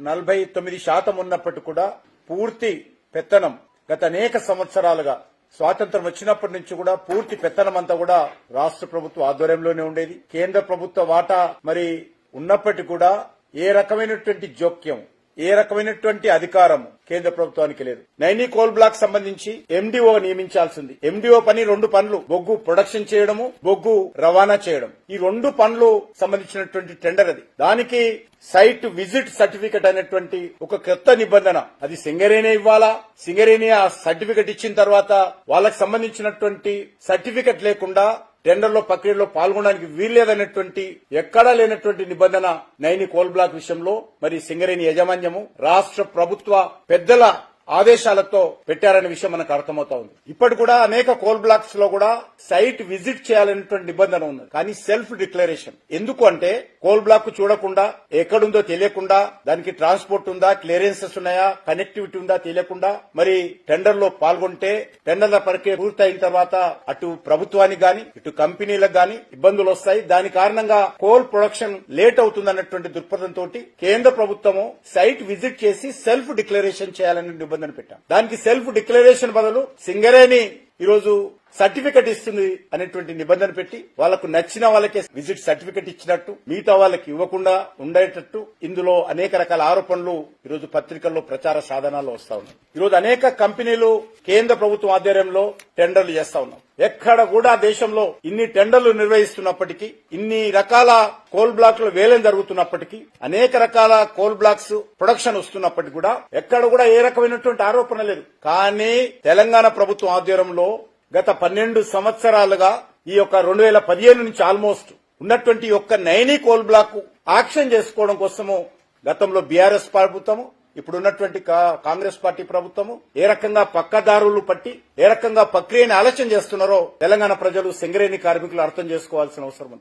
49% ఉన్నప్పటికీ కూడా పూర్తి పెత్తనం గత అనేక సంవత్సరాలుగా స్వాతంత్రం వచ్చినప్పటి నుంచి కూడా పూర్తి పెత్తనం అంతా కూడా రాష్ట్ర ప్రభుత్వ ఆధ్వర్యంలోనే ఉండేది. కేంద్ర ప్రభుత్వ వాటా మరి ఉన్నప్పటికీ కూడా ఏ రకమైనటువంటి జోక్యం, ఏ రకమైనటువంటి అధికారం కేంద్ర ప్రభుత్వానికి లేదు. నైనీ కోల్ బ్లాక్ సంబంధించి ఎండిఓ నియమించాల్సింది. ఎండిఓ పని 2 పనులు, బొగ్గు ప్రొడక్షన్ చేయడము, బొగ్గు రవాణా చేయడం. ఈ 2 పనులు సంబంధించినటువంటి టెండర్ అది. దానికి సైట్ విజిట్ సర్టిఫికెట్ అనేటువంటి ఒక కొత్త నిబంధన, అది సింగరేణి ఇవ్వాలా. సింగరేణి ఆ సర్టిఫికెట్ ఇచ్చిన తర్వాత వాళ్ళకి సంబంధించినటువంటి సర్టిఫికెట్ లేకుండా టెండర్లో ప్రక్రియలో పాల్గొనడానికి వీల్లేదనేటువంటి ఎక్కడా లేనటువంటి నిబంధన నైని కోల్ బ్లాక్ విషయంలో మరి సింగరేణి యాజమాన్యము రాష్ట్ర ప్రభుత్వ పెద్దల ఆదేశాలతో పెట్టారనే విషయం మనకు అర్థమవుతా ఉంది. ఇప్పటి కూడా అనేక కోల్ బ్లాక్స్ లో కూడా సైట్ విజిట్ చేయాలనేటువంటి నిబంధన ఉన్నది. కానీ సెల్ఫ్ డిక్లరేషన్ ఎందుకు అంటే కోల్ బ్లాక్ చూడకుండా, ఎక్కడుందో తెలియకుండా, దానికి ట్రాన్స్పోర్ట్ ఉందా, క్లియరెన్సెస్ ఉన్నాయా, కనెక్టివిటీ ఉందా తెలియకుండా మరి టెండర్ లో పాల్గొంటే టెండర్ల ప్రక్రియ పూర్తయిన తర్వాత అటు ప్రభుత్వానికి గాని ఇటు కంపెనీలకు గాని ఇబ్బందులు వస్తాయి. దాని కారణంగా కోల్ ప్రొడక్షన్ లేట్ అవుతుందన్నటువంటి దృక్పథంతో కేంద్ర ప్రభుత్వము సైట్ విజిట్ చేసి సెల్ఫ్ డిక్లరేషన్ చేయాలని నిబంధన పెట్టాం. దానికి సెల్ఫ్ డిక్లరేషన్ బదులు సింగరేణి ఈరోజు సర్టిఫికెట్ ఇస్తుంది అనేటువంటి నిబంధన పెట్టి వాళ్లకు నచ్చిన వాళ్ళకే విజిట్ సర్టిఫికెట్ ఇచ్చినట్టు, మిగతా వాళ్ళకి ఇవ్వకుండా ఉండేటట్టు ఇందులో అనేక రకాల ఆరోపణలు ఈరోజు పత్రికల్లో ప్రచార సాధనాల్లో వస్తా ఉన్నాయి. ఈరోజు అనేక కంపెనీలు కేంద్ర ప్రభుత్వం ఆధ్వర్యంలో టెండర్లు చేస్తా ఉన్నాం. ఎక్కడ కూడా దేశంలో ఇన్ని టెండర్లు నిర్వహిస్తున్నప్పటికీ, ఇన్ని రకాల కోల్ బ్లాక్లు వేలం జరుగుతున్నప్పటికీ, అనేక రకాల కోల్ బ్లాక్స్ ప్రొడక్షన్ వస్తున్నప్పటికీ కూడా ఎక్కడ కూడా ఏ రకమైనటువంటి ఆరోపణ లేదు. కానీ తెలంగాణ ప్రభుత్వం ఆధ్వర్యంలో గత 12 సంవత్సరాలుగా ఈ యొక్క 2015 నుంచి ఆల్మోస్ట్ ఉన్నటువంటి యొక్క నైనీ కోల్ బ్లాక్ యాక్షన్ చేసుకోవడం కోసము గతంలో బీఆర్ఎస్ ప్రభుత్వము, ఇప్పుడున్నటువంటి కాంగ్రెస్ పార్టీ ప్రభుత్వము ఏ రకంగా పక్కదారులు పట్టి ఏ రకంగా ప్రక్రియను ఆలస్యం చేస్తున్నారో తెలంగాణ ప్రజలు, సింగరేణి కార్మికులు అర్థం చేసుకోవాల్సిన అవసరం ఉంది.